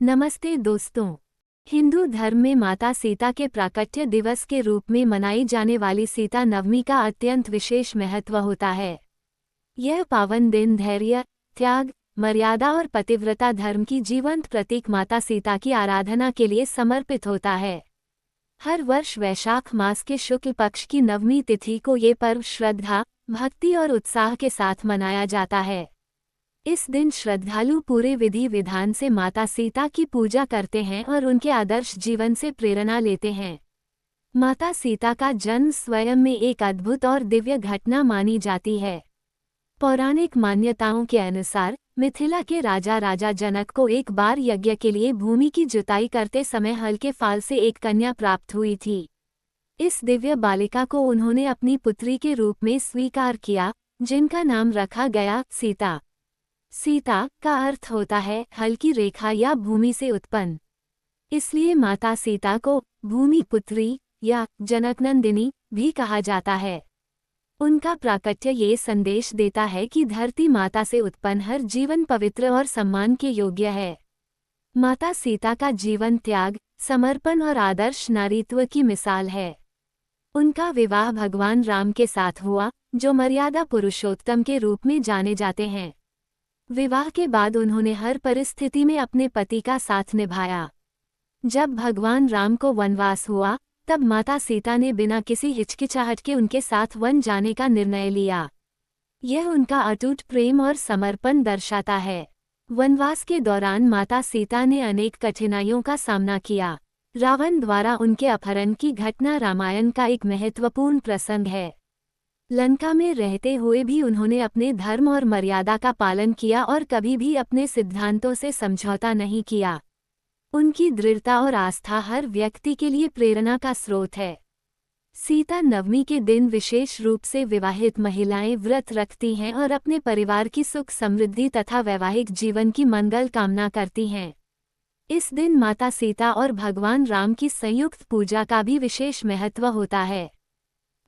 नमस्ते दोस्तों। हिंदू धर्म में माता सीता के प्राकट्य दिवस के रूप में मनाई जाने वाली सीता नवमी का अत्यंत विशेष महत्व होता है। यह पावन दिन धैर्य, त्याग, मर्यादा और पतिव्रता धर्म की जीवंत प्रतीक माता सीता की आराधना के लिए समर्पित होता है। हर वर्ष वैशाख मास के शुक्ल पक्ष की नवमी तिथि को ये पर्व श्रद्धा, भक्ति और उत्साह के साथ मनाया जाता है। इस दिन श्रद्धालु पूरे विधि विधान से माता सीता की पूजा करते हैं और उनके आदर्श जीवन से प्रेरणा लेते हैं। माता सीता का जन्म स्वयं में एक अद्भुत और दिव्य घटना मानी जाती है। पौराणिक मान्यताओं के अनुसार मिथिला के राजा जनक को एक बार यज्ञ के लिए भूमि की जुताई करते समय हल के फाल से एक कन्या प्राप्त हुई थी। इस दिव्य बालिका को उन्होंने अपनी पुत्री के रूप में स्वीकार किया, जिनका नाम रखा गया सीता। सीता का अर्थ होता है हल की रेखा या भूमि से उत्पन्न। इसलिए माता सीता को भूमि पुत्री या जनकनंदिनी भी कहा जाता है। उनका प्राकट्य ये संदेश देता है कि धरती माता से उत्पन्न हर जीवन पवित्र और सम्मान के योग्य है। माता सीता का जीवन त्याग, समर्पण और आदर्श नारीत्व की मिसाल है। उनका विवाह भगवान राम के साथ हुआ, जो मर्यादा पुरुषोत्तम के रूप में जाने जाते हैं। विवाह के बाद उन्होंने हर परिस्थिति में अपने पति का साथ निभाया। जब भगवान राम को वनवास हुआ, तब माता सीता ने बिना किसी हिचकिचाहट के उनके साथ वन जाने का निर्णय लिया। यह उनका अटूट प्रेम और समर्पण दर्शाता है। वनवास के दौरान माता सीता ने अनेक कठिनाइयों का सामना किया। रावण द्वारा उनके अपहरण की घटना रामायण का एक महत्वपूर्ण प्रसंग है। लंका में रहते हुए भी उन्होंने अपने धर्म और मर्यादा का पालन किया और कभी भी अपने सिद्धांतों से समझौता नहीं किया। उनकी दृढ़ता और आस्था हर व्यक्ति के लिए प्रेरणा का स्रोत है। सीता नवमी के दिन विशेष रूप से विवाहित महिलाएं व्रत रखती हैं और अपने परिवार की सुख समृद्धि तथा वैवाहिक जीवन की मंगल कामना करती हैं। इस दिन माता सीता और भगवान राम की संयुक्त पूजा का भी विशेष महत्व होता है।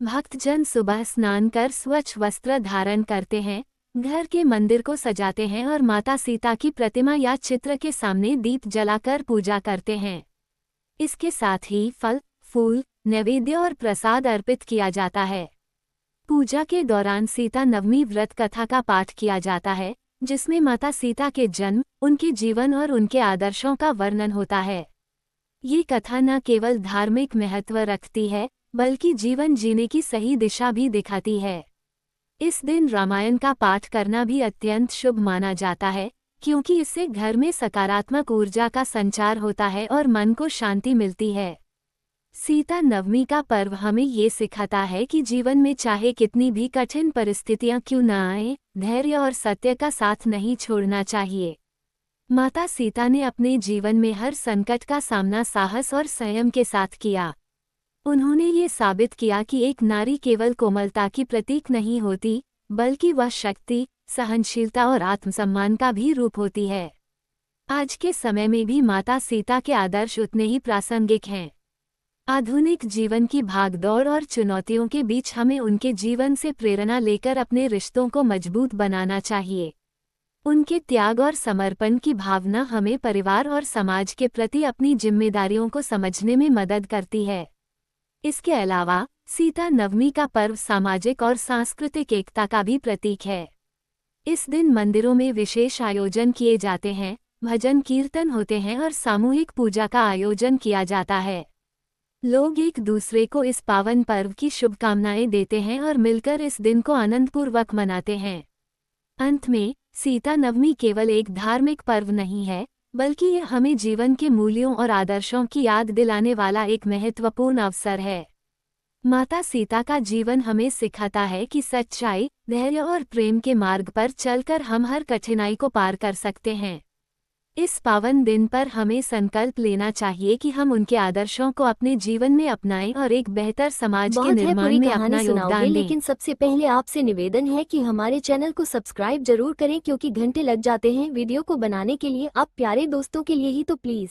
भक्तजन सुबह स्नान कर स्वच्छ वस्त्र धारण करते हैं, घर के मंदिर को सजाते हैं और माता सीता की प्रतिमा या चित्र के सामने दीप जलाकर पूजा करते हैं। इसके साथ ही फल, फूल, नैवेद्य और प्रसाद अर्पित किया जाता है। पूजा के दौरान सीता नवमी व्रत कथा का पाठ किया जाता है, जिसमें माता सीता के जन्म, उनके जीवन और उनके आदर्शों का वर्णन होता है। ये कथा न केवल धार्मिक महत्व रखती है, बल्कि जीवन जीने की सही दिशा भी दिखाती है। इस दिन रामायण का पाठ करना भी अत्यंत शुभ माना जाता है, क्योंकि इससे घर में सकारात्मक ऊर्जा का संचार होता है और मन को शांति मिलती है। सीता नवमी का पर्व हमें ये सिखाता है कि जीवन में चाहे कितनी भी कठिन परिस्थितियां क्यों न आए, धैर्य और सत्य का साथ नहीं छोड़ना चाहिए। माता सीता ने अपने जीवन में हर संकट का सामना साहस और संयम के साथ किया। उन्होंने ये साबित किया कि एक नारी केवल कोमलता की प्रतीक नहीं होती, बल्कि वह शक्ति, सहनशीलता और आत्मसम्मान का भी रूप होती है। आज के समय में भी माता सीता के आदर्श उतने ही प्रासंगिक हैं। आधुनिक जीवन की भागदौड़ और चुनौतियों के बीच हमें उनके जीवन से प्रेरणा लेकर अपने रिश्तों को मजबूत बनाना चाहिए। उनके त्याग और समर्पण की भावना हमें परिवार और समाज के प्रति अपनी जिम्मेदारियों को समझने में मदद करती है। इसके अलावा सीता नवमी का पर्व सामाजिक और सांस्कृतिक एकता का भी प्रतीक है। इस दिन मंदिरों में विशेष आयोजन किए जाते हैं, भजन कीर्तन होते हैं और सामूहिक पूजा का आयोजन किया जाता है। लोग एक दूसरे को इस पावन पर्व की शुभकामनाएं देते हैं और मिलकर इस दिन को आनंदपूर्वक मनाते हैं। अंत में, सीता नवमी केवल एक धार्मिक पर्व नहीं है, बल्कि यह हमें जीवन के मूल्यों और आदर्शों की याद दिलाने वाला एक महत्वपूर्ण अवसर है। माता सीता का जीवन हमें सिखाता है कि सच्चाई, धैर्य और प्रेम के मार्ग पर चलकर हम हर कठिनाई को पार कर सकते हैं। इस पावन दिन पर हमें संकल्प लेना चाहिए कि हम उनके आदर्शों को अपने जीवन में अपनाएं और एक बेहतर समाज के निर्माण में अपना योगदान दें। लेकिन सबसे पहले आपसे निवेदन है कि हमारे चैनल को सब्सक्राइब जरूर करें, क्योंकि घंटे लग जाते हैं वीडियो को बनाने के लिए। आप प्यारे दोस्तों के लिए ही तो प्लीज